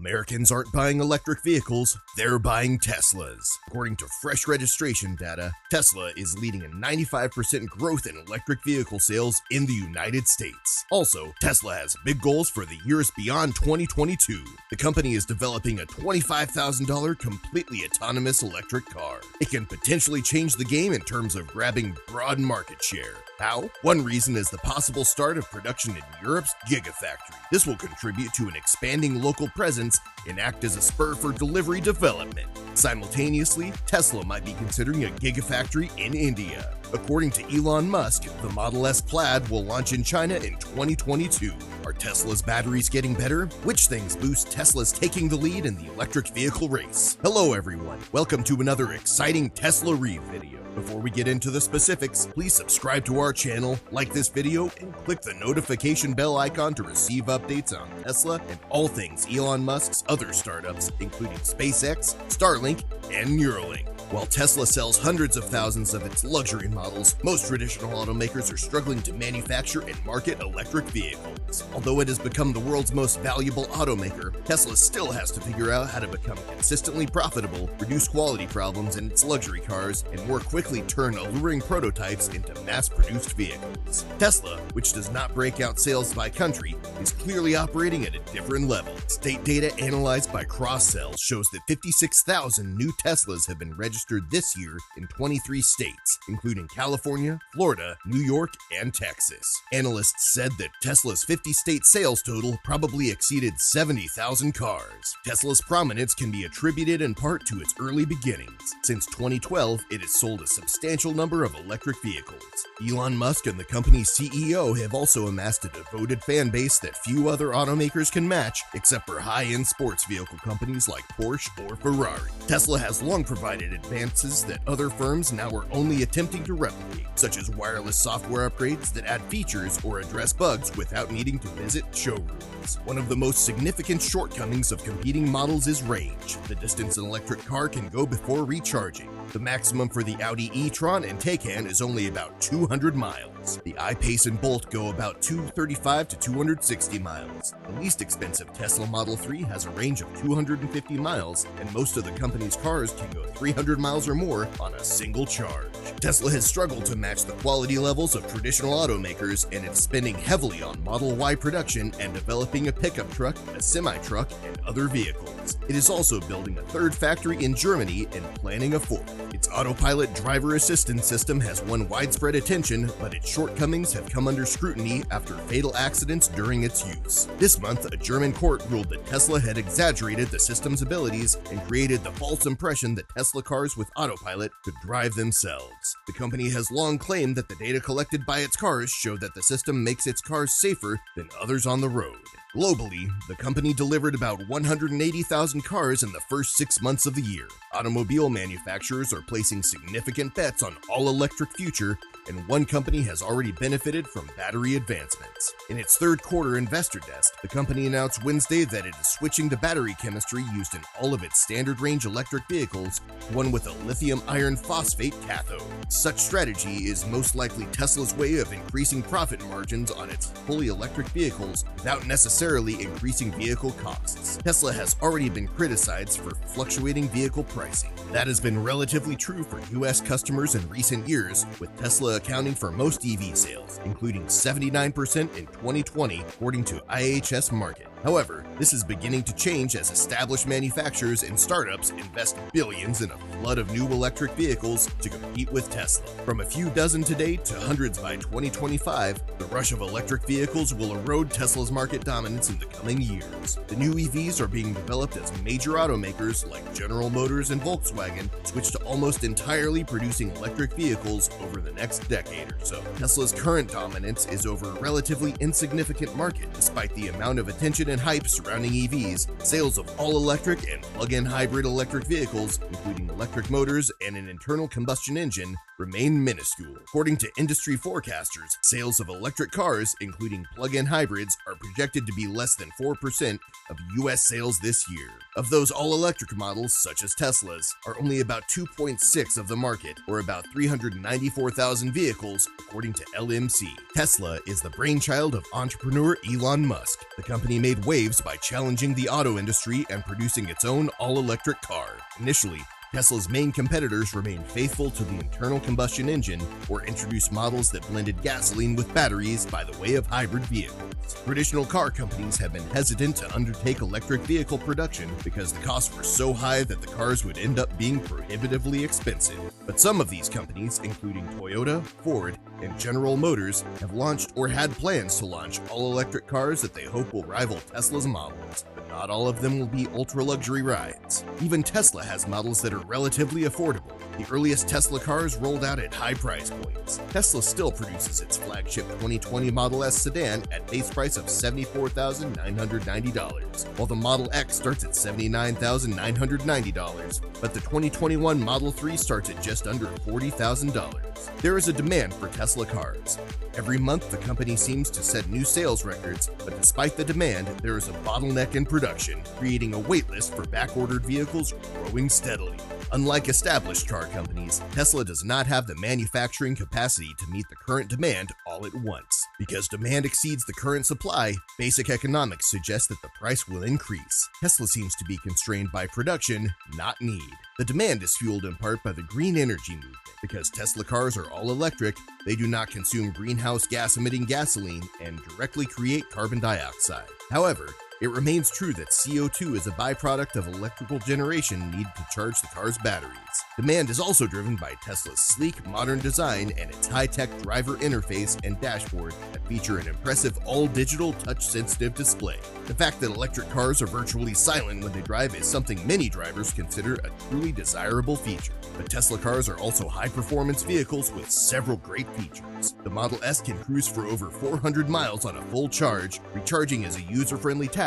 Americans aren't buying electric vehicles, they're buying Teslas. According to fresh registration data, Tesla is leading a 95% growth in electric vehicle sales in the United States. Also, Tesla has big goals for the years beyond 2022. The company is developing a $25,000 completely autonomous electric car. It can potentially change the game in terms of grabbing broad market share. How? One reason is the possible start of production in Europe's Gigafactory. This will contribute to an expanding local presence and act as a spur for delivery development. Simultaneously, Tesla might be considering a Gigafactory in India. According to Elon Musk, the Model S Plaid will launch in China in 2022. Are Tesla's batteries getting better? Which things boost Tesla's taking the lead in the electric vehicle race? Hello everyone, welcome to another exciting Tesla Read video. Before we get into the specifics, please subscribe to our channel, like this video, and click the notification bell icon to receive updates on Tesla and all things Elon Musk's other startups, including SpaceX, Starlink, and Neuralink. While Tesla sells hundreds of thousands of its luxury models, most traditional automakers are struggling to manufacture and market electric vehicles. Although it has become the world's most valuable automaker, Tesla still has to figure out how to become consistently profitable, reduce quality problems in its luxury cars, and more quickly turn alluring prototypes into mass-produced vehicles. Tesla, which does not break out sales by country, is clearly operating at a different level. State data analyzed by Cross-Sell shows that 56,000 new Teslas have been registered this year in 23 states, including California, Florida, New York, and Texas. Analysts said that Tesla's 50-state sales total probably exceeded 70,000 cars. Tesla's prominence can be attributed in part to its early beginnings. Since 2012, it has sold a substantial number of electric vehicles. Elon Musk and the company's CEO have also amassed a devoted fan base that few other automakers can match, except for high-end sports vehicle companies like Porsche or Ferrari. Tesla has long provided advances that other firms now are only attempting to replicate, such as wireless software upgrades that add features or address bugs without needing to visit showrooms. One of the most significant shortcomings of competing models is range. The distance an electric car can go before recharging. The maximum for the Audi e-tron and Taycan is only about 200 miles. The I-Pace and Bolt go about 235 to 260 miles. The least expensive Tesla Model 3 has a range of 250 miles, and most of the company's cars can go 300 miles or more on a single charge. Tesla has struggled to match the quality levels of traditional automakers, and it's spending heavily on Model Y production and developing a pickup truck, a semi-truck, and other vehicles. It is also building a third factory in Germany and planning a fourth. Its autopilot driver assistance system has won widespread attention, but its shortcomings have come under scrutiny after fatal accidents during its use. This month, a German court ruled that Tesla had exaggerated the system's abilities and created the false impression that Tesla cars with autopilot could drive themselves. The company has long claimed that the data collected by its cars show that the system makes its cars safer than others on the road. Globally, the company delivered about 180,000 cars in the first 6 months of the year. Automobile manufacturers are placing significant bets on all-electric future, and one company has already benefited from battery advancements. In its third quarter investor desk, the company announced Wednesday that it is switching to battery chemistry used in all of its standard-range electric vehicles to one with a lithium iron phosphate cathode. Such strategy is most likely Tesla's way of increasing profit margins on its fully electric vehicles without necessarily increasing vehicle costs. Tesla has already been criticized for fluctuating vehicle pricing. That has been relatively true for US customers in recent years, with Tesla accounting for most EV sales, including 79% in 2020, according to IHS Markit. However, this is beginning to change as established manufacturers and startups invest billions in a flood of new electric vehicles to compete with Tesla. From a few dozen today to hundreds by 2025, the rush of electric vehicles will erode Tesla's market dominance in the coming years. The new EVs are being developed as major automakers like General Motors and Volkswagen switch to almost entirely producing electric vehicles over the next decade or so. Tesla's current dominance is over a relatively insignificant market despite the amount of attention and hype surrounding EVs. Sales of all-electric and plug-in hybrid electric vehicles, including electric motors and an internal combustion engine, remain minuscule. According to industry forecasters, sales of electric cars, including plug-in hybrids, are projected to be less than 4% of U.S. sales this year. Of those all-electric models, such as Tesla's, are only about 2.6 of the market, or about 394,000 vehicles, according to LMC. Tesla is the brainchild of entrepreneur Elon Musk. The company made waves by challenging the auto industry and producing its own all-electric car. Initially, Tesla's main competitors remained faithful to the internal combustion engine or introduced models that blended gasoline with batteries by the way of hybrid vehicles. Traditional car companies have been hesitant to undertake electric vehicle production because the costs were so high that the cars would end up being prohibitively expensive. But some of these companies, including Toyota, Ford, and General Motors, have launched or had plans to launch all-electric cars that they hope will rival Tesla's models. Not all of them will be ultra-luxury rides. Even Tesla has models that are relatively affordable. The earliest Tesla cars rolled out at high price points. Tesla still produces its flagship 2020 Model S sedan at base price of $74,990, while the Model X starts at $79,990, but the 2021 Model 3 starts at just under $40,000. There is a demand for Tesla cars. Every month, the company seems to set new sales records, but despite the demand, there is a bottleneck in production, creating a waitlist for back-ordered vehicles growing steadily. Unlike established car companies, Tesla does not have the manufacturing capacity to meet the current demand all at once. Because demand exceeds the current supply, basic economics suggests that the price will increase. Tesla seems to be constrained by production, not need. The demand is fueled in part by the green energy movement. Because Tesla cars are all electric, they do not consume greenhouse gas-emitting gasoline and directly create carbon dioxide. However, it remains true that CO2 is a byproduct of electrical generation needed to charge the car's batteries. Demand is also driven by Tesla's sleek, modern design and its high-tech driver interface and dashboard that feature an impressive all-digital, touch-sensitive display. The fact that electric cars are virtually silent when they drive is something many drivers consider a truly desirable feature. But Tesla cars are also high-performance vehicles with several great features. The Model S can cruise for over 400 miles on a full charge, recharging is a user-friendly task,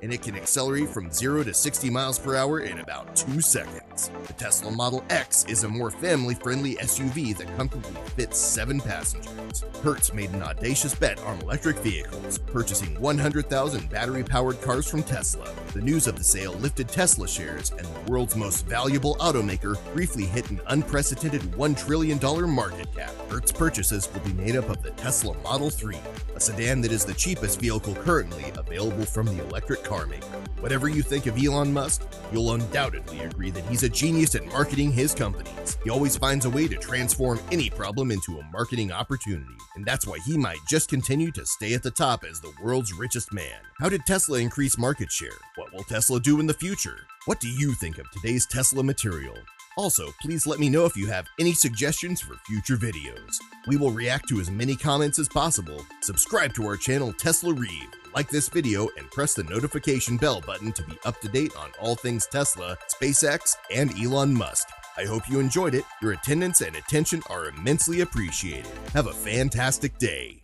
and it can accelerate from 0 to 60 miles per hour in about 2 seconds. The Tesla Model X is a more family-friendly SUV that comfortably fits 7 passengers. Hertz made an audacious bet on electric vehicles, purchasing 100,000 battery-powered cars from Tesla. The news of the sale lifted Tesla shares, and the world's most valuable automaker briefly hit an unprecedented $1 trillion market cap. Hertz purchases will be made up of the Tesla Model 3, a sedan that is the cheapest vehicle currently available from the electric car maker. Whatever you think of Elon Musk, you'll undoubtedly agree that he's a genius at marketing his companies. He always finds a way to transform any problem into a marketing opportunity, and that's why he might just continue to stay at the top as the world's richest man. How did Tesla increase market share? What will Tesla do in the future? What do you think of today's Tesla material? Also, please let me know if you have any suggestions for future videos. We will react to as many comments as possible. Subscribe to our channel Tesla Reeve, like this video, and press the notification bell button to be up to date on all things Tesla, SpaceX, and Elon Musk. I hope you enjoyed it. Your attendance and attention are immensely appreciated. Have a fantastic day.